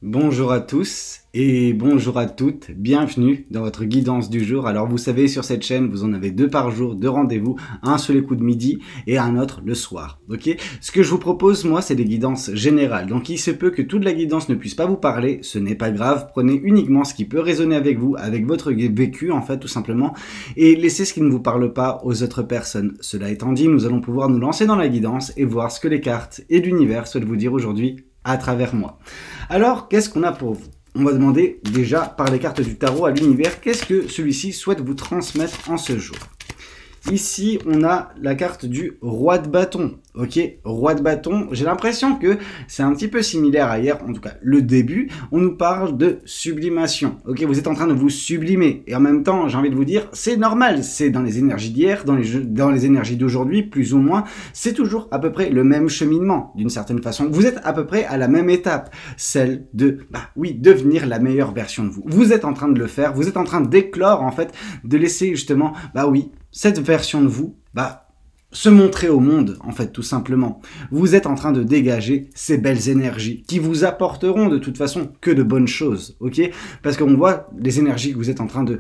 Bonjour à tous et bonjour à toutes, bienvenue dans votre guidance du jour. Alors vous savez, sur cette chaîne, vous en avez 2 par jour, 2 rendez-vous, un sur les coups de midi et un autre le soir. Ok. Ce que je vous propose, moi, c'est des guidances générales. Donc il se peut que toute la guidance ne puisse pas vous parler, ce n'est pas grave, prenez uniquement ce qui peut résonner avec vous, avec votre vécu en fait, tout simplement, et laissez ce qui ne vous parle pas aux autres personnes. Cela étant dit, nous allons pouvoir nous lancer dans la guidance et voir ce que les cartes et l'univers souhaitent vous dire aujourd'hui à travers moi. Alors, qu'est-ce qu'on a pour vous? On va demander déjà par les cartes du tarot à l'univers, qu'est-ce que celui-ci souhaite vous transmettre en ce jour? Ici, on a la carte du roi de bâton. Ok, roi de bâton, j'ai l'impression que c'est un petit peu similaire à hier, en tout cas le début. On nous parle de sublimation. Ok, vous êtes en train de vous sublimer. Et en même temps, j'ai envie de vous dire, c'est normal. C'est dans les énergies d'hier, dans les énergies d'aujourd'hui, plus ou moins. C'est toujours à peu près le même cheminement, d'une certaine façon. Vous êtes à peu près à la même étape, celle de, oui, devenir la meilleure version de vous. Vous êtes en train de le faire, vous êtes en train d'éclore, en fait, de laisser justement, oui, cette version de vous, se montrer au monde, en fait, tout simplement. Vous êtes en train de dégager ces belles énergies qui vous apporteront de toute façon que de bonnes choses, ok? Parce qu'on voit les énergies que vous êtes en train de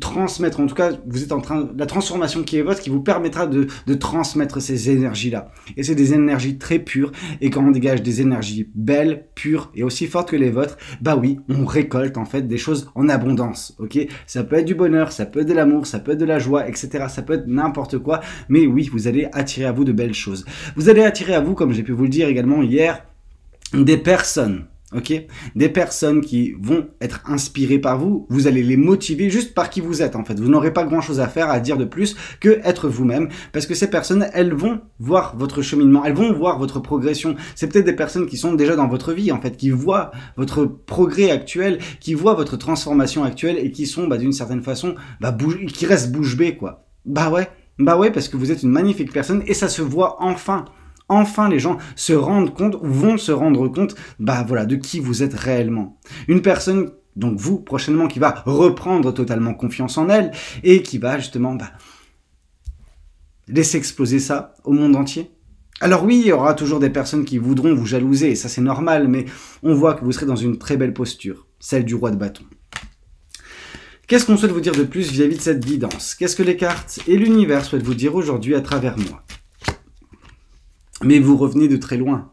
transmettre, en tout cas, vous êtes en train, la transformation qui est votre, qui vous permettra de transmettre ces énergies-là. Et c'est des énergies très pures, et quand on dégage des énergies belles, pures et aussi fortes que les vôtres, oui, on récolte en fait des choses en abondance, ok? Ça peut être du bonheur, ça peut être de l'amour, ça peut être de la joie, etc. Ça peut être n'importe quoi, mais oui, vous allez attirer à vous de belles choses. Vous allez attirer à vous, comme j'ai pu vous le dire également hier, des personnes. Ok, des personnes qui vont être inspirées par vous, vous allez les motiver juste par qui vous êtes en fait. Vous n'aurez pas grand chose à faire, à dire de plus que être vous-même, parce que ces personnes, elles vont voir votre cheminement, elles vont voir votre progression. C'est peut-être des personnes qui sont déjà dans votre vie en fait, qui voient votre progrès actuel, qui voient votre transformation actuelle et qui sont d'une certaine façon, qui restent bouche bée quoi. Ouais, parce que vous êtes une magnifique personne et ça se voit enfin. Enfin, les gens se rendent compte, ou vont se rendre compte, de qui vous êtes réellement. Une personne, donc vous, prochainement, qui va reprendre totalement confiance en elle, et qui va justement, laisser exploser ça au monde entier. Alors oui, il y aura toujours des personnes qui voudront vous jalouser, et ça c'est normal, mais on voit que vous serez dans une très belle posture, celle du roi de bâton. Qu'est-ce qu'on souhaite vous dire de plus vis-à-vis de cette guidance? Qu'est-ce que les cartes et l'univers souhaitent vous dire aujourd'hui à travers moi? Mais vous revenez de très loin.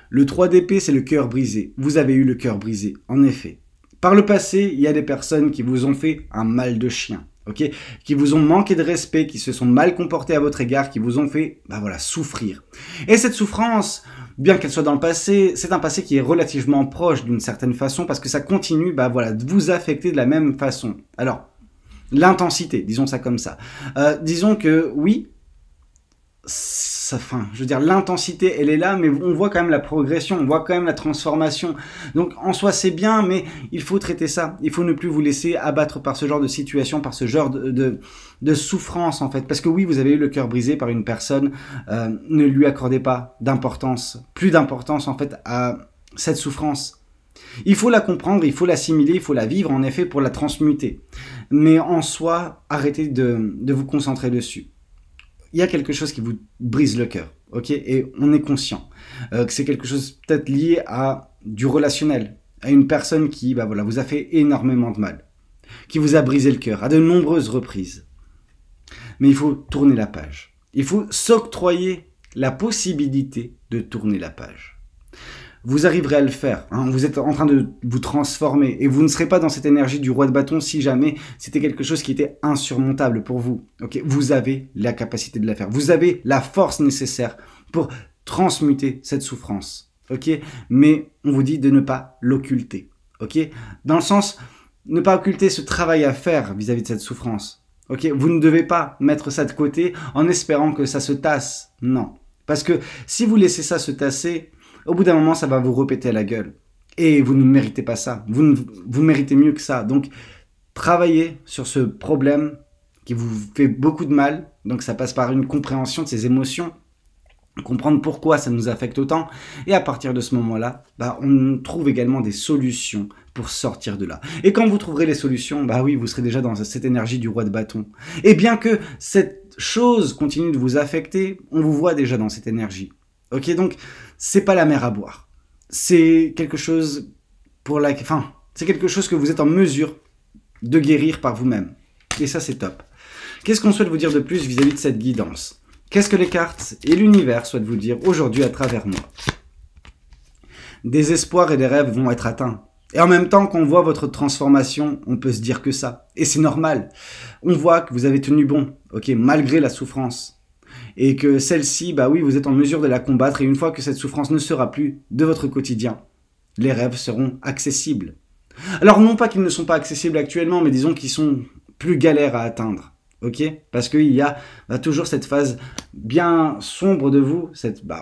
Le 3 d'épée, c'est le cœur brisé. Vous avez eu le cœur brisé, en effet. Par le passé, il y a des personnes qui vous ont fait un mal de chien, ok, qui vous ont manqué de respect, qui se sont mal comportés à votre égard, qui vous ont fait, souffrir. Et cette souffrance, bien qu'elle soit dans le passé, c'est un passé qui est relativement proche d'une certaine façon, parce que ça continue, de vous affecter de la même façon. Alors, l'intensité, disons ça comme ça. Disons que, oui, l'intensité, elle est là, mais on voit quand même la progression, on voit quand même la transformation. Donc, en soi, c'est bien, mais il faut traiter ça. Il faut ne plus vous laisser abattre par ce genre de situation, par ce genre de souffrance, en fait. Parce que oui, vous avez eu le cœur brisé par une personne, ne lui accordez pas d'importance, plus d'importance, en fait, à cette souffrance. Il faut la comprendre, il faut l'assimiler, il faut la vivre, en effet, pour la transmuter. Mais en soi, arrêtez de vous concentrer dessus. Il y a quelque chose qui vous brise le cœur, ok? Et on est conscient que c'est quelque chose peut-être lié à du relationnel, à une personne qui, vous a fait énormément de mal, qui vous a brisé le cœur à de nombreuses reprises. Mais il faut tourner la page. Il faut s'octroyer la possibilité de tourner la page. Vous arriverez à le faire, hein. Vous êtes en train de vous transformer et vous ne serez pas dans cette énergie du roi de bâton si jamais c'était quelque chose qui était insurmontable pour vous. Okay, vous avez la capacité de la faire, vous avez la force nécessaire pour transmuter cette souffrance. Okay, mais on vous dit de ne pas l'occulter. Okay, dans le sens, ne pas occulter ce travail à faire vis-à-vis de cette souffrance. Okay, vous ne devez pas mettre ça de côté en espérant que ça se tasse. Non, parce que si vous laissez ça se tasser, au bout d'un moment, ça va vous repéter à la gueule. Et vous ne méritez pas ça. Vous méritez mieux que ça. Donc, travaillez sur ce problème qui vous fait beaucoup de mal. Donc, ça passe par une compréhension de ces émotions. Comprendre pourquoi ça nous affecte autant. Et à partir de ce moment-là, on trouve également des solutions pour sortir de là. Et quand vous trouverez les solutions, oui, vous serez déjà dans cette énergie du roi de bâton. Et bien que cette chose continue de vous affecter, on vous voit déjà dans cette énergie. Ok, donc, c'est pas la mer à boire. C'est quelque chose Enfin, c'est quelque chose que vous êtes en mesure de guérir par vous-même. Et ça, c'est top. Qu'est-ce qu'on souhaite vous dire de plus vis-à-vis de cette guidance? Qu'est-ce que les cartes et l'univers souhaitent vous dire aujourd'hui à travers moi? Des espoirs et des rêves vont être atteints. Et en même temps qu'on voit votre transformation, on peut se dire que ça. Et c'est normal. On voit que vous avez tenu bon, ok, malgré la souffrance. Et que celle-ci, bah oui, vous êtes en mesure de la combattre. Et une fois que cette souffrance ne sera plus de votre quotidien, les rêves seront accessibles. Alors non pas qu'ils ne sont pas accessibles actuellement, mais disons qu'ils sont plus galères à atteindre. Ok, parce qu'il y a toujours cette phase bien sombre de vous,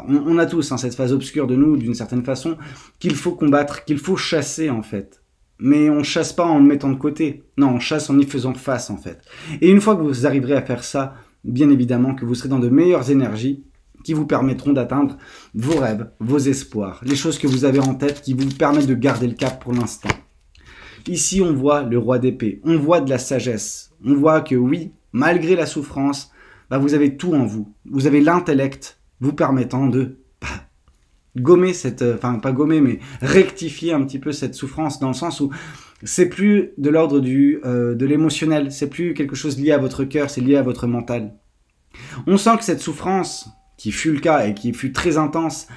on a tous cette phase obscure de nous d'une certaine façon, qu'il faut combattre, qu'il faut chasser en fait. Mais on chasse pas en le mettant de côté, non, on chasse en y faisant face en fait. Et une fois que vous arriverez à faire ça, bien évidemment que vous serez dans de meilleures énergies qui vous permettront d'atteindre vos rêves, vos espoirs, les choses que vous avez en tête qui vous permettent de garder le cap pour l'instant. Ici, on voit le roi d'épée, on voit de la sagesse, on voit que oui, malgré la souffrance, vous avez tout en vous. Vous avez l'intellect vous permettant de gommer mais rectifier un petit peu cette souffrance, dans le sens où c'est plus de l'ordre de l'émotionnel, c'est plus quelque chose lié à votre cœur, c'est lié à votre mental. On sent que cette souffrance, qui fut le cas et qui fut très intense,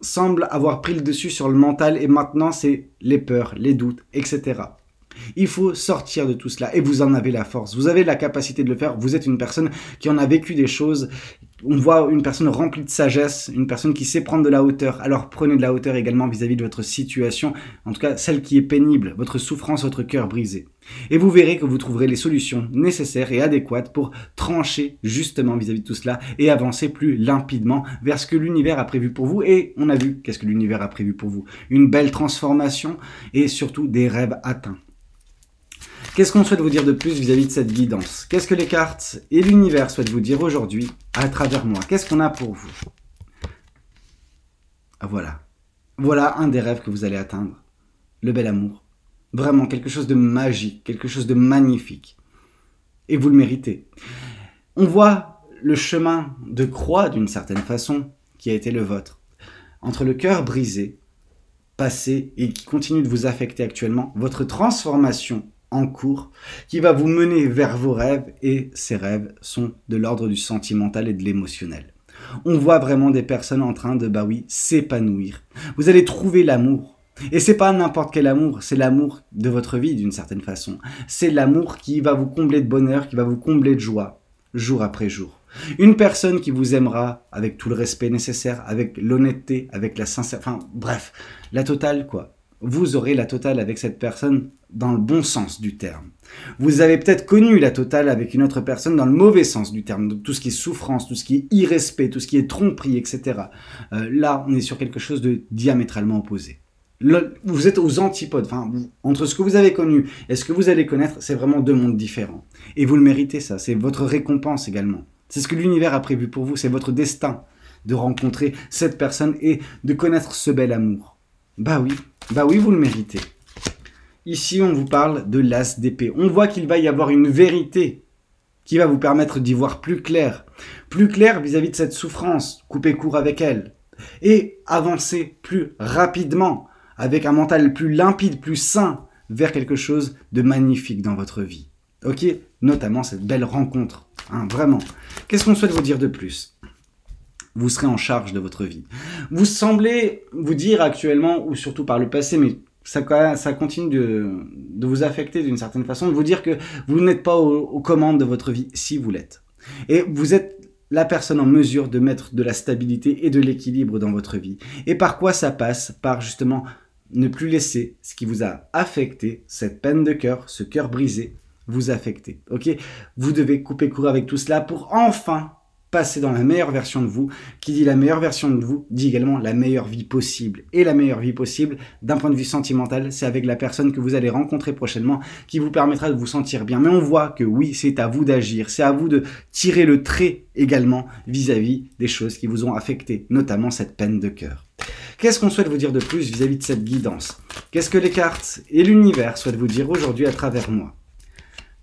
semble avoir pris le dessus sur le mental, et maintenant c'est les peurs, les doutes, etc. Il faut sortir de tout cela et vous en avez la force. Vous avez la capacité de le faire. Vous êtes une personne qui en a vécu des choses. On voit une personne remplie de sagesse, une personne qui sait prendre de la hauteur. Alors prenez de la hauteur également vis-à-vis de votre situation, en tout cas celle qui est pénible, votre souffrance, votre cœur brisé. Et vous verrez que vous trouverez les solutions nécessaires et adéquates pour trancher justement vis-à-vis de tout cela et avancer plus limpidement vers ce que l'univers a prévu pour vous. Et on a vu qu'est-ce que l'univers a prévu pour vous. Une belle transformation et surtout des rêves atteints. Qu'est-ce qu'on souhaite vous dire de plus vis-à-vis de cette guidance? Qu'est-ce que les cartes et l'univers souhaitent vous dire aujourd'hui à travers moi? Qu'est-ce qu'on a pour vous? Voilà. Voilà un des rêves que vous allez atteindre. Le bel amour. Vraiment quelque chose de magique, quelque chose de magnifique. Et vous le méritez. On voit le chemin de croix d'une certaine façon qui a été le vôtre. Entre le cœur brisé, passé et qui continue de vous affecter actuellement, votre transformation en cours, qui va vous mener vers vos rêves, et ces rêves sont de l'ordre du sentimental et de l'émotionnel. On voit vraiment des personnes en train de, s'épanouir. Vous allez trouver l'amour. Et c'est pas n'importe quel amour, c'est l'amour de votre vie d'une certaine façon. C'est l'amour qui va vous combler de bonheur, qui va vous combler de joie, jour après jour. Une personne qui vous aimera avec tout le respect nécessaire, avec l'honnêteté, avec la sincérité, bref, la totale quoi. Vous aurez la totale avec cette personne dans le bon sens du terme. Vous avez peut-être connu la totale avec une autre personne dans le mauvais sens du terme. Donc tout ce qui est souffrance, tout ce qui est irrespect, tout ce qui est tromperie, etc. Là, on est sur quelque chose de diamétralement opposé. Vous êtes aux antipodes. Entre ce que vous avez connu et ce que vous allez connaître, c'est vraiment deux mondes différents. Et vous le méritez, ça. C'est votre récompense également. C'est ce que l'univers a prévu pour vous. C'est votre destin de rencontrer cette personne et de connaître ce bel amour. Bah oui, vous le méritez. Ici, on vous parle de l'as d'épée. On voit qu'il va y avoir une vérité qui va vous permettre d'y voir plus clair. Plus clair vis-à-vis de cette souffrance. Couper court avec elle. Et avancer plus rapidement, avec un mental plus limpide, plus sain, vers quelque chose de magnifique dans votre vie. Ok? Notamment cette belle rencontre. Vraiment. Qu'est-ce qu'on souhaite vous dire de plus? Vous serez en charge de votre vie. Vous semblez vous dire actuellement, ou surtout par le passé, mais ça continue de vous affecter d'une certaine façon, de vous dire que vous n'êtes pas aux commandes de votre vie, si vous l'êtes. Et vous êtes la personne en mesure de mettre de la stabilité et de l'équilibre dans votre vie. Et par quoi ça passe? Par justement ne plus laisser ce qui vous a affecté, cette peine de cœur, ce cœur brisé, vous affecter. Ok? Vous devez couper court avec tout cela pour enfin passer dans la meilleure version de vous. Qui dit la meilleure version de vous, dit également la meilleure vie possible. Et la meilleure vie possible, d'un point de vue sentimental, c'est avec la personne que vous allez rencontrer prochainement, qui vous permettra de vous sentir bien. Mais on voit que oui, c'est à vous d'agir, c'est à vous de tirer le trait également vis-à-vis des choses qui vous ont affecté, notamment cette peine de cœur. Qu'est-ce qu'on souhaite vous dire de plus vis-à-vis de cette guidance? Qu'est-ce que les cartes et l'univers souhaitent vous dire aujourd'hui à travers moi?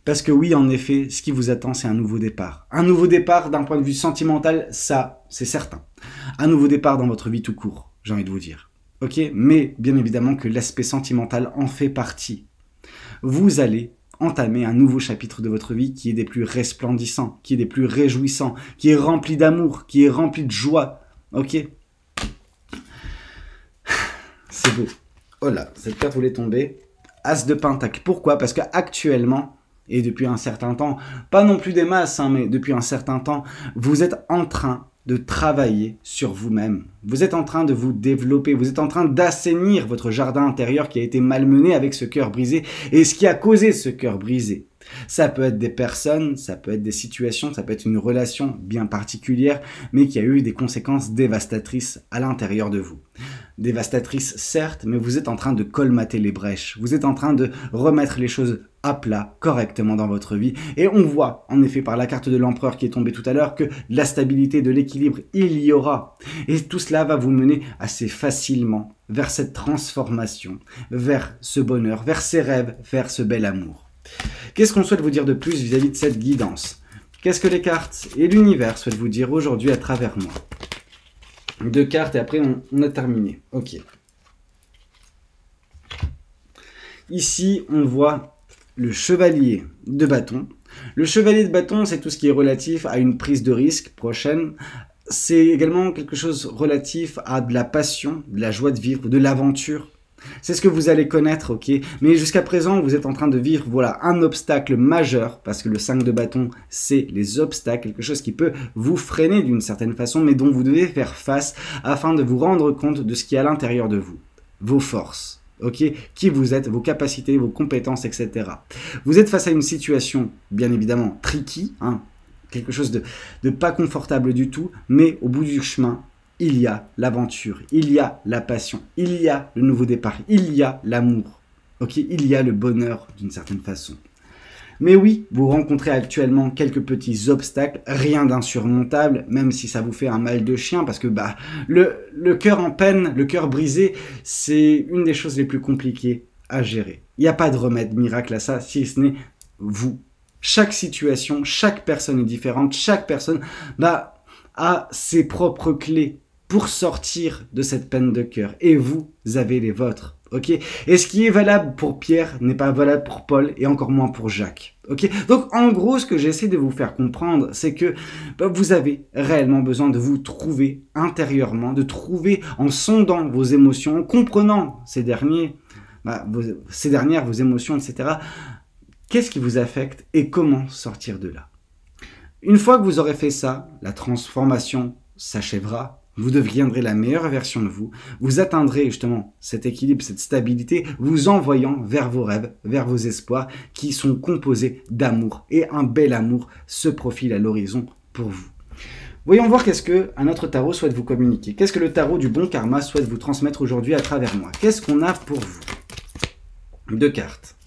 Parce que oui, en effet, ce qui vous attend, c'est un nouveau départ. Un nouveau départ d'un point de vue sentimental, ça, c'est certain. Un nouveau départ dans votre vie tout court, j'ai envie de vous dire. ok? Mais bien évidemment que l'aspect sentimental en fait partie. Vous allez entamer un nouveau chapitre de votre vie qui est des plus resplendissants, qui est des plus réjouissants, qui est rempli d'amour, qui est rempli de joie, ok? C'est beau. Oh là, cette carte voulait tomber. As de Pentacle. Pourquoi? Parce qu'actuellement, et depuis un certain temps, pas non plus des masses, hein, mais depuis un certain temps, vous êtes en train de travailler sur vous-même. Vous êtes en train de vous développer, vous êtes en train d'assainir votre jardin intérieur qui a été malmené avec ce cœur brisé et ce qui a causé ce cœur brisé. Ça peut être des personnes, ça peut être des situations, ça peut être une relation bien particulière, mais qui a eu des conséquences dévastatrices à l'intérieur de vous. Dévastatrices certes, mais vous êtes en train de colmater les brèches, vous êtes en train de remettre les choses à plat correctement dans votre vie. Et on voit, en effet, par la carte de l'empereur qui est tombée tout à l'heure, que de la stabilité, de l'équilibre, il y aura. Et tout cela va vous mener assez facilement vers cette transformation, vers ce bonheur, vers ces rêves, vers ce bel amour. Qu'est-ce qu'on souhaite vous dire de plus vis-à-vis de cette guidance? Qu'est-ce que les cartes et l'univers souhaitent vous dire aujourd'hui à travers moi? 2 cartes et après on a terminé. Ok. Ici, on voit le chevalier de bâton. Le chevalier de bâton, c'est tout ce qui est relatif à une prise de risque prochaine. C'est également quelque chose relatif à de la passion, de la joie de vivre, de l'aventure. C'est ce que vous allez connaître, ok? Mais jusqu'à présent, vous êtes en train de vivre, voilà, un obstacle majeur, parce que le 5 de bâton, c'est les obstacles, quelque chose qui peut vous freiner d'une certaine façon, mais dont vous devez faire face afin de vous rendre compte de ce qui est à l'intérieur de vous. Vos forces, ok? Qui vous êtes, vos capacités, vos compétences, etc. Vous êtes face à une situation, bien évidemment, tricky, hein? Quelque chose de pas confortable du tout, mais au bout du chemin, il y a l'aventure, il y a la passion, il y a le nouveau départ, il y a l'amour, ok? Il y a le bonheur d'une certaine façon. Mais oui, vous rencontrez actuellement quelques petits obstacles, rien d'insurmontable, même si ça vous fait un mal de chien, parce que bah, le cœur en peine, le cœur brisé, c'est une des choses les plus compliquées à gérer. Il n'y a pas de remède miracle à ça, si ce n'est vous. Chaque situation, chaque personne est différente, chaque personne a ses propres clés pour sortir de cette peine de cœur. Et vous avez les vôtres, ok? Et ce qui est valable pour Pierre n'est pas valable pour Paul et encore moins pour Jacques, ok? Donc en gros, ce que j'essaie de vous faire comprendre, c'est que vous avez réellement besoin de vous trouver intérieurement, de trouver en sondant vos émotions, en comprenant ces dernières, vos émotions, etc. Qu'est-ce qui vous affecte et comment sortir de là? Une fois que vous aurez fait ça, la transformation s'achèvera, vous deviendrez la meilleure version de vous, vous atteindrez justement cet équilibre, cette stabilité, vous envoyant vers vos rêves, vers vos espoirs qui sont composés d'amour. Et un bel amour se profile à l'horizon pour vous. Voyons voir qu'est-ce que un autre tarot souhaite vous communiquer. Qu'est-ce que le tarot du bon karma souhaite vous transmettre aujourd'hui à travers moi? Qu'est-ce qu'on a pour vous? 2 cartes.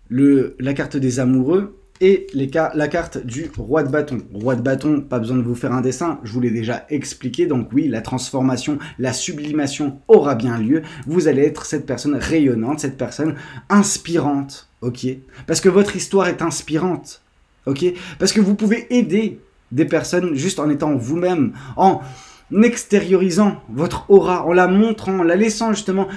La carte des amoureux et la carte du roi de bâton. Roi de bâton, pas besoin de vous faire un dessin, je vous l'ai déjà expliqué. Donc oui, la transformation, la sublimation aura bien lieu. Vous allez être cette personne rayonnante, cette personne inspirante, ok? Parce que votre histoire est inspirante, ok? Parce que vous pouvez aider des personnes juste en étant vous-même, en extériorisant votre aura, en la montrant, en la laissant justement,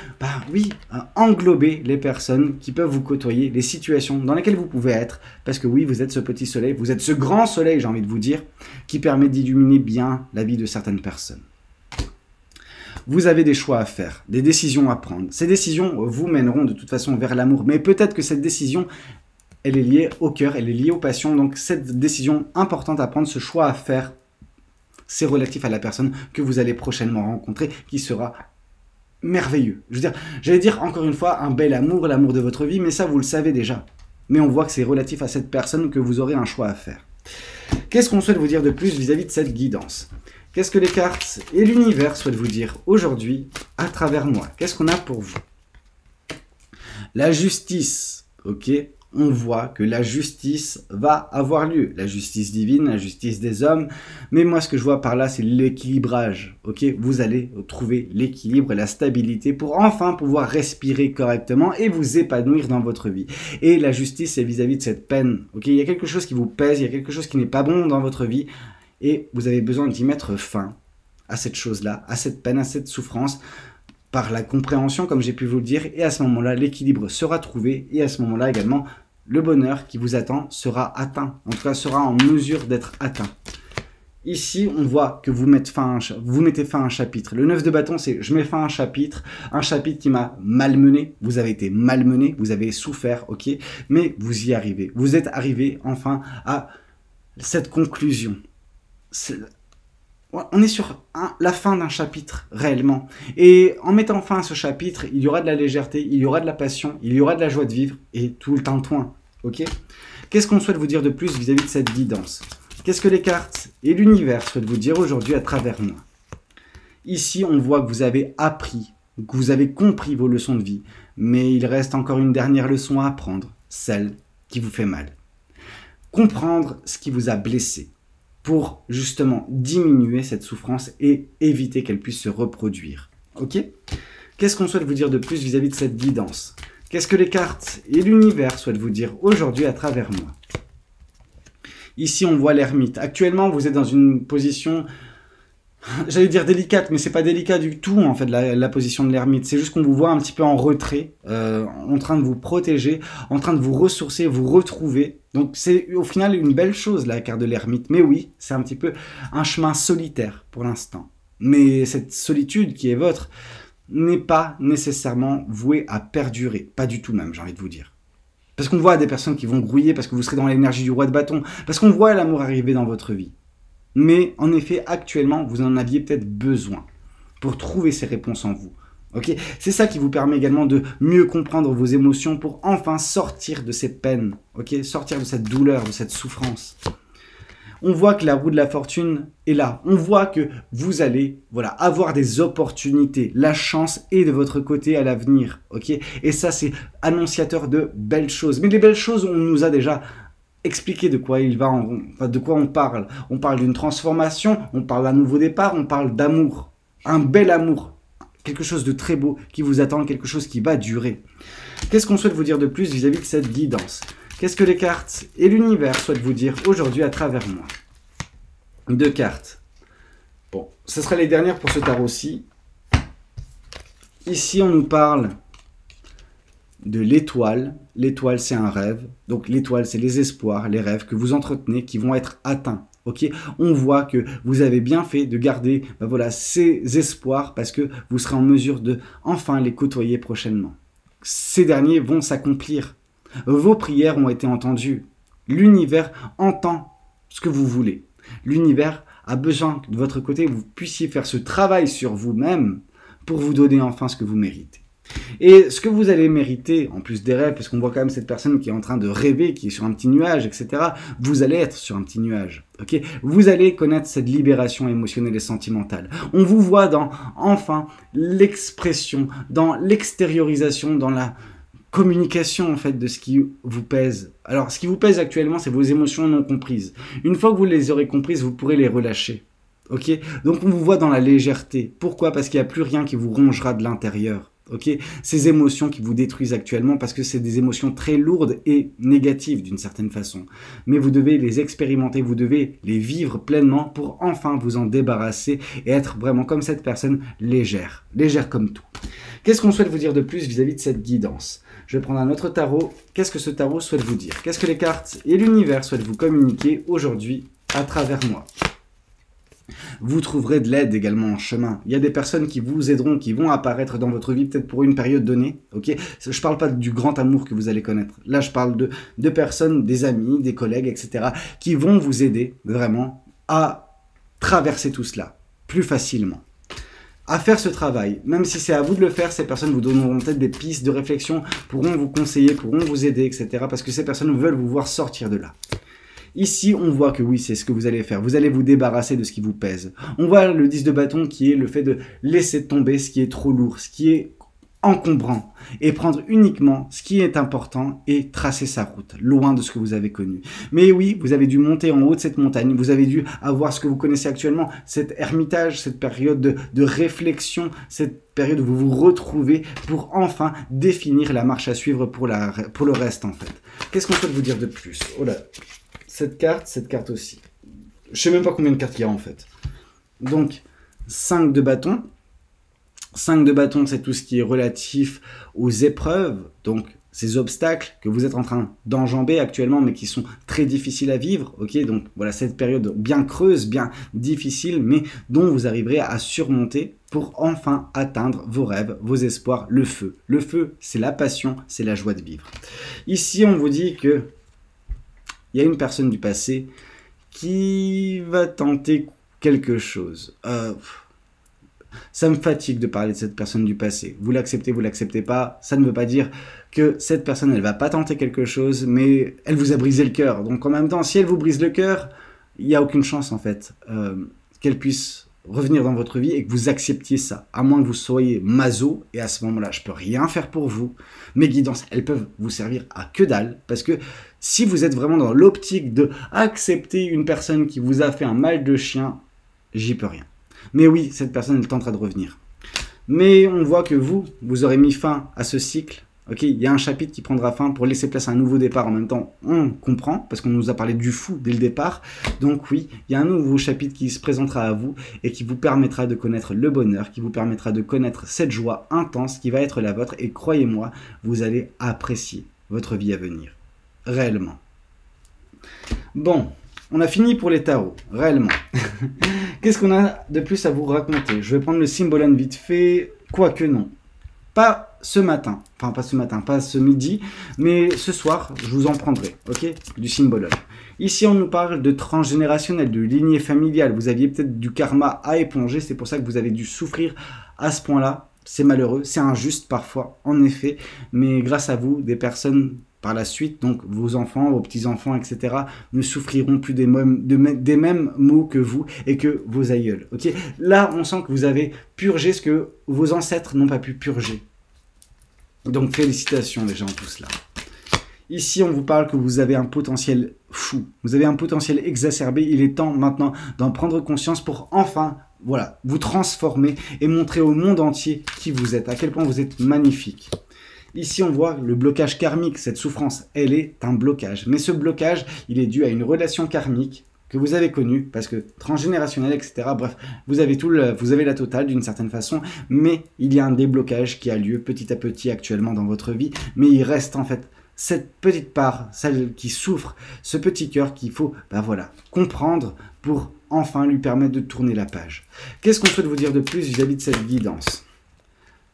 englober les personnes qui peuvent vous côtoyer, les situations dans lesquelles vous pouvez être, parce que oui, vous êtes ce petit soleil, vous êtes ce grand soleil, j'ai envie de vous dire, qui permet d'illuminer bien la vie de certaines personnes. Vous avez des choix à faire, des décisions à prendre. Ces décisions vous mèneront de toute façon vers l'amour, mais peut-être que cette décision, elle est liée au cœur, elle est liée aux passions, donc cette décision importante à prendre, ce choix à faire, c'est relatif à la personne que vous allez prochainement rencontrer, qui sera merveilleux. Je veux dire, j'allais dire encore une fois, un bel amour, l'amour de votre vie, mais ça vous le savez déjà. Mais on voit que c'est relatif à cette personne que vous aurez un choix à faire. Qu'est-ce qu'on souhaite vous dire de plus vis-à-vis de cette guidance? Qu'est-ce que les cartes et l'univers souhaitent vous dire aujourd'hui à travers moi? Qu'est-ce qu'on a pour vous? La justice, ok? On voit que la justice va avoir lieu. La justice divine, la justice des hommes. Mais moi, ce que je vois par là, c'est l'équilibrage. Ok, vous allez trouver l'équilibre et la stabilité pour enfin pouvoir respirer correctement et vous épanouir dans votre vie. Et la justice, c'est vis-à-vis de cette peine. Ok, il y a quelque chose qui vous pèse, il y a quelque chose qui n'est pas bon dans votre vie. Et vous avez besoin d'y mettre fin à cette chose-là, à cette peine, à cette souffrance. par la compréhension, comme j'ai pu vous le dire, et à ce moment-là, l'équilibre sera trouvé, et à ce moment-là également, le bonheur qui vous attend sera atteint, en tout cas sera en mesure d'être atteint. Ici, on voit que vous mettez fin à un chapitre. Le 9 de bâton, c'est je mets fin à un chapitre qui m'a malmené. Vous avez été malmené, vous avez souffert, ok, mais vous y arrivez. Vous êtes arrivé enfin à cette conclusion. On est sur la fin d'un chapitre, réellement. Et en mettant fin à ce chapitre, il y aura de la légèreté, il y aura de la passion, il y aura de la joie de vivre et tout le tintouin, ok. Qu'est-ce qu'on souhaite vous dire de plus vis-à-vis de cette guidance ? Qu'est-ce que les cartes et l'univers souhaitent vous dire aujourd'hui à travers moi? Ici, on voit que vous avez appris, que vous avez compris vos leçons de vie, mais il reste encore une dernière leçon à apprendre, celle qui vous fait mal. Comprendre ce qui vous a blessé pour justement diminuer cette souffrance et éviter qu'elle puisse se reproduire. Ok? Qu'est-ce qu'on souhaite vous dire de plus vis-à-vis de cette guidance? Qu'est-ce que les cartes et l'univers souhaitent vous dire aujourd'hui à travers moi? Ici, on voit l'ermite. Actuellement, vous êtes dans une position, j'allais dire délicate, mais c'est pas délicat du tout, en fait, la position de l'ermite. C'est juste qu'on vous voit un petit peu en retrait, en train de vous protéger, en train de vous ressourcer, vous retrouver. Donc, c'est au final une belle chose, la carte de l'ermite. Mais oui, c'est un petit peu un chemin solitaire pour l'instant. Mais cette solitude qui est votre n'est pas nécessairement vouée à perdurer. Pas du tout même, j'ai envie de vous dire. Parce qu'on voit des personnes qui vont grouiller, parce que vous serez dans l'énergie du roi de bâton, parce qu'on voit l'amour arriver dans votre vie. Mais en effet, actuellement, vous en aviez peut-être besoin pour trouver ces réponses en vous. Okay, c'est ça qui vous permet également de mieux comprendre vos émotions pour enfin sortir de ces peines, okay, sortir de cette douleur, de cette souffrance. On voit que la roue de la fortune est là. On voit que vous allez avoir des opportunités. La chance est de votre côté à l'avenir. Okay, et ça, c'est annonciateur de belles choses. Mais les belles choses, on nous a déjà expliqué de quoi de quoi on parle. On parle d'une transformation, on parle d'un nouveau départ, on parle d'amour. Un bel amour. Quelque chose de très beau qui vous attend, quelque chose qui va durer. Qu'est-ce qu'on souhaite vous dire de plus vis-à-vis de cette guidance ? Qu'est-ce que les cartes et l'univers souhaitent vous dire aujourd'hui à travers moi? 2 cartes. Bon, ce sera les dernières pour ce tarot-ci. Ici, on nous parle de l'étoile. L'étoile, c'est un rêve. Donc, l'étoile, c'est les espoirs, les rêves que vous entretenez qui vont être atteints. Ok, on voit que vous avez bien fait de garder ces espoirs parce que vous serez en mesure de enfin les côtoyer prochainement. Ces derniers vont s'accomplir. Vos prières ont été entendues. L'univers entend ce que vous voulez. L'univers a besoin que de votre côté, vous puissiez faire ce travail sur vous-même pour vous donner enfin ce que vous méritez. Et ce que vous allez mériter, en plus des rêves, parce qu'on voit quand même cette personne qui est en train de rêver, qui est sur un petit nuage, etc. Vous allez être sur un petit nuage. Okay, vous allez connaître cette libération émotionnelle et sentimentale. On vous voit dans, enfin, l'expression, dans l'extériorisation, dans la communication en fait de ce qui vous pèse. Alors ce qui vous pèse actuellement, c'est vos émotions non comprises. Une fois que vous les aurez comprises, vous pourrez les relâcher. Ok, donc on vous voit dans la légèreté. Pourquoi? Parce qu'il n'y a plus rien qui vous rongera de l'intérieur. Ok, ces émotions qui vous détruisent actuellement, parce que c'est des émotions très lourdes et négatives d'une certaine façon. Mais vous devez les expérimenter, vous devez les vivre pleinement pour enfin vous en débarrasser et être vraiment comme cette personne légère comme tout. Qu'est-ce qu'on souhaite vous dire de plus vis-à-vis de cette guidance? Je vais prendre un autre tarot. Qu'est-ce que ce tarot souhaite vous dire? Qu'est-ce que les cartes et l'univers souhaitent vous communiquer aujourd'hui à travers moi? Vous trouverez de l'aide également en chemin. Il y a des personnes qui vous aideront, qui vont apparaître dans votre vie peut-être pour une période donnée. Okay, je ne parle pas du grand amour que vous allez connaître. Là, je parle de personnes, des amis, des collègues, etc. qui vont vous aider vraiment à traverser tout cela plus facilement. À faire ce travail, même si c'est à vous de le faire, ces personnes vous donneront peut-être des pistes de réflexion, pourront vous conseiller, pourront vous aider, etc. parce que ces personnes veulent vous voir sortir de là. Ici, on voit que oui, c'est ce que vous allez faire. Vous allez vous débarrasser de ce qui vous pèse. On voit le 10 de bâton qui est le fait de laisser tomber ce qui est trop lourd, ce qui est encombrant, et prendre uniquement ce qui est important et tracer sa route, loin de ce que vous avez connu. Mais oui, vous avez dû monter en haut de cette montagne, vous avez dû avoir ce que vous connaissez actuellement, cet ermitage, cette période de réflexion, cette période où vous vous retrouvez pour enfin définir la marche à suivre pour le reste en fait. Qu'est-ce qu'on peut vous dire de plus? Oh là, cette carte aussi. Je sais même pas combien de cartes il y a en fait. Donc, 5 de bâton. 5 de bâton, c'est tout ce qui est relatif aux épreuves, donc ces obstacles que vous êtes en train d'enjamber actuellement, mais qui sont très difficiles à vivre, ok? Donc voilà, cette période bien creuse, bien difficile, mais dont vous arriverez à surmonter pour enfin atteindre vos rêves, vos espoirs, le feu. Le feu, c'est la passion, c'est la joie de vivre. Ici, on vous dit que il y a une personne du passé qui va tenter quelque chose. Ça me fatigue de parler de cette personne du passé. Vous l'acceptez pas. Ça ne veut pas dire que cette personne, elle va pas tenter quelque chose, mais elle vous a brisé le cœur. Donc en même temps, si elle vous brise le cœur, il n'y a aucune chance en fait qu'elle puisse revenir dans votre vie et que vous acceptiez ça. À moins que vous soyez maso, et à ce moment-là, je peux rien faire pour vous. Mes guidances, elles peuvent vous servir à que dalle, parce que si vous êtes vraiment dans l'optique de accepter une personne qui vous a fait un mal de chien, j'y peux rien. Mais oui, cette personne, elle tentera de revenir. Mais on voit que vous aurez mis fin à ce cycle. Ok, il y a un chapitre qui prendra fin pour laisser place à un nouveau départ. En même temps, on comprend, parce qu'on nous a parlé du fou dès le départ. Donc oui, il y a un nouveau chapitre qui se présentera à vous et qui vous permettra de connaître le bonheur, qui vous permettra de connaître cette joie intense qui va être la vôtre. Et croyez-moi, vous allez apprécier votre vie à venir. Réellement. Bon, on a fini pour les tarots, réellement. Qu'est-ce qu'on a de plus à vous raconter? Je vais prendre le Symbolon vite fait, quoique non. Pas ce matin, enfin pas ce matin, pas ce midi, mais ce soir, je vous en prendrai, ok? Du Symbolon. Ici, on nous parle de transgénérationnel, de lignée familiale. Vous aviez peut-être du karma à éponger, c'est pour ça que vous avez dû souffrir à ce point-là. C'est malheureux, c'est injuste parfois, en effet, mais grâce à vous, des personnes par la suite, donc vos enfants, vos petits-enfants, etc., ne souffriront plus des mêmes maux que vous et que vos aïeuls. Okay, là, on sent que vous avez purgé ce que vos ancêtres n'ont pas pu purger. Donc, félicitations déjà en tout cela. Ici, on vous parle que vous avez un potentiel fou. Vous avez un potentiel exacerbé. Il est temps maintenant d'en prendre conscience pour enfin, voilà, vous transformer et montrer au monde entier qui vous êtes, à quel point vous êtes magnifique. Ici, on voit le blocage karmique, cette souffrance, elle est un blocage. Mais ce blocage, il est dû à une relation karmique que vous avez connue, parce que transgénérationnelle, etc. Bref, vous avez la totale d'une certaine façon, mais il y a un déblocage qui a lieu petit à petit actuellement dans votre vie, mais il reste en fait cette petite part, celle qui souffre, ce petit cœur qu'il faut, comprendre pour enfin lui permettre de tourner la page. Qu'est-ce qu'on souhaite vous dire de plus vis-à-vis de cette guidance?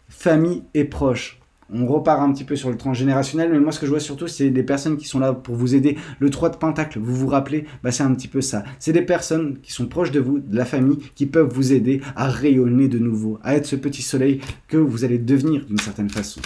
Famille et proches. On repart un petit peu sur le transgénérationnel, mais moi ce que je vois surtout, c'est des personnes qui sont là pour vous aider. Le 3 de Pentacle, vous vous rappelez, c'est un petit peu ça. C'est des personnes qui sont proches de vous, de la famille, qui peuvent vous aider à rayonner de nouveau, à être ce petit soleil que vous allez devenir d'une certaine façon.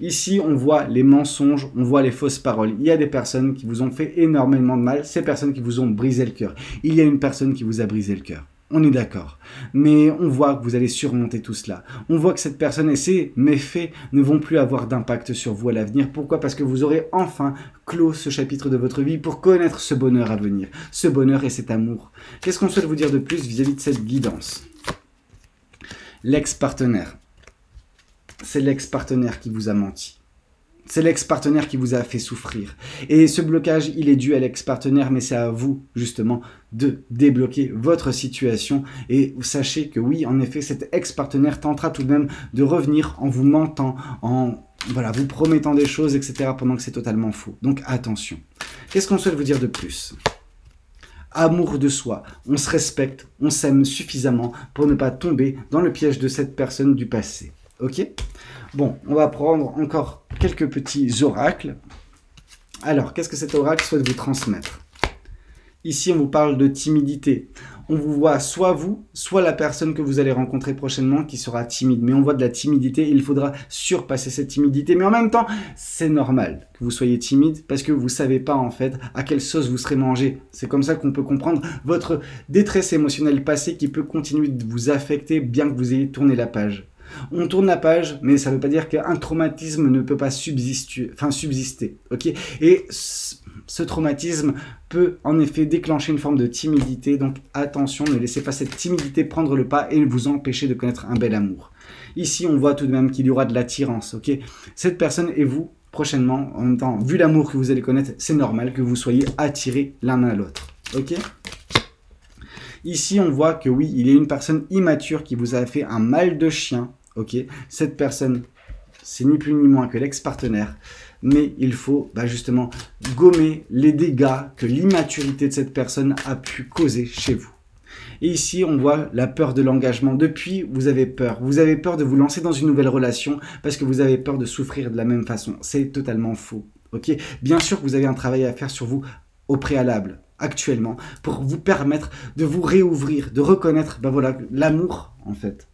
Ici, on voit les mensonges, on voit les fausses paroles. Il y a des personnes qui vous ont fait énormément de mal, ces personnes qui vous ont brisé le cœur. Il y a une personne qui vous a brisé le cœur. On est d'accord. Mais on voit que vous allez surmonter tout cela. On voit que cette personne et ses méfaits ne vont plus avoir d'impact sur vous à l'avenir. Pourquoi? Parce que vous aurez enfin clos ce chapitre de votre vie pour connaître ce bonheur à venir. Ce bonheur et cet amour. Qu'est-ce qu'on souhaite vous dire de plus vis-à-vis de cette guidance? L'ex-partenaire. C'est l'ex-partenaire qui vous a menti. C'est l'ex-partenaire qui vous a fait souffrir. Et ce blocage, il est dû à l'ex-partenaire, mais c'est à vous, justement, de débloquer votre situation. Et sachez que oui, en effet, cet ex-partenaire tentera tout de même de revenir en vous mentant, en vous promettant des choses, etc., pendant que c'est totalement faux. Donc attention. Qu'est-ce qu'on souhaite vous dire de plus? Amour de soi. On se respecte, on s'aime suffisamment pour ne pas tomber dans le piège de cette personne du passé. Ok? Bon, on va prendre encore quelques petits oracles. Alors, qu'est-ce que cet oracle souhaite vous transmettre? Ici, on vous parle de timidité. On vous voit soit vous, soit la personne que vous allez rencontrer prochainement qui sera timide. Mais on voit de la timidité, il faudra surpasser cette timidité. Mais en même temps, c'est normal que vous soyez timide parce que vous ne savez pas en fait à quelle sauce vous serez mangé. C'est comme ça qu'on peut comprendre votre détresse émotionnelle passée qui peut continuer de vous affecter bien que vous ayez tourné la page. On tourne la page, mais ça ne veut pas dire qu'un traumatisme ne peut pas subsister. Okay, et ce traumatisme peut en effet déclencher une forme de timidité. Donc attention, ne laissez pas cette timidité prendre le pas et vous empêcher de connaître un bel amour. Ici, on voit tout de même qu'il y aura de l'attirance. Okay, cette personne et vous, prochainement, en même temps, vu l'amour que vous allez connaître, c'est normal que vous soyez attirés l'un à l'autre. Ok ? Ici, on voit que oui, il y a une personne immature qui vous a fait un mal de chien. Ok, cette personne, c'est ni plus ni moins que l'ex-partenaire. Mais il faut justement gommer les dégâts que l'immaturité de cette personne a pu causer chez vous. Et ici, on voit la peur de l'engagement. Depuis, vous avez peur. Vous avez peur de vous lancer dans une nouvelle relation parce que vous avez peur de souffrir de la même façon. C'est totalement faux. Ok, bien sûr que vous avez un travail à faire sur vous au préalable, actuellement, pour vous permettre de vous réouvrir, de reconnaître voilà, l'amour, en fait.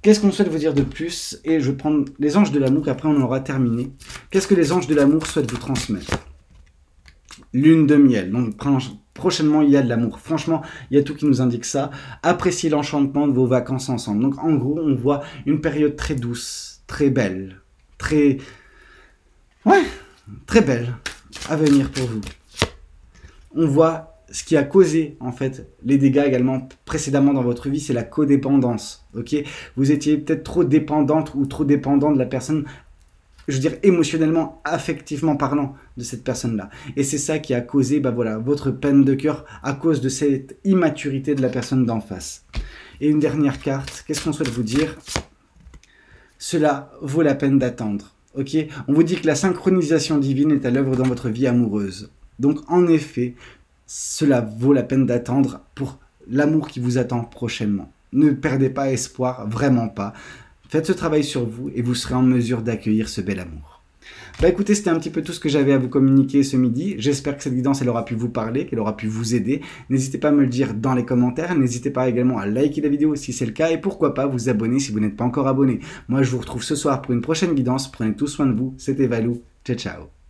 Qu'est-ce qu'on souhaite vous dire de plus? Et je vais prendre les anges de l'amour, et après on aura terminé. Qu'est-ce que les anges de l'amour souhaitent vous transmettre? Lune de miel. Donc prochainement, il y a de l'amour. Franchement, il y a tout qui nous indique ça. Appréciez l'enchantement de vos vacances ensemble. Donc en gros, on voit une période très douce, très belle, très belle à venir pour vous. On voit ce qui a causé en fait les dégâts également précédemment dans votre vie, c'est la codépendance. Ok, vous étiez peut-être trop dépendante ou trop dépendant de la personne, je veux dire émotionnellement, affectivement parlant de cette personne-là. Et c'est ça qui a causé voilà, votre peine de cœur à cause de cette immaturité de la personne d'en face. Et une dernière carte, qu'est-ce qu'on souhaite vous dire? Cela vaut la peine d'attendre. Ok, on vous dit que la synchronisation divine est à l'œuvre dans votre vie amoureuse. Donc en effet, cela vaut la peine d'attendre pour l'amour qui vous attend prochainement. Ne perdez pas espoir, vraiment pas. Faites ce travail sur vous et vous serez en mesure d'accueillir ce bel amour. Écoutez, c'était un petit peu tout ce que j'avais à vous communiquer ce midi. J'espère que cette guidance, elle aura pu vous parler, qu'elle aura pu vous aider. N'hésitez pas à me le dire dans les commentaires. N'hésitez pas également à liker la vidéo si c'est le cas. Et pourquoi pas vous abonner si vous n'êtes pas encore abonné. Moi, je vous retrouve ce soir pour une prochaine guidance. Prenez tout soin de vous. C'était Valou. Ciao, ciao.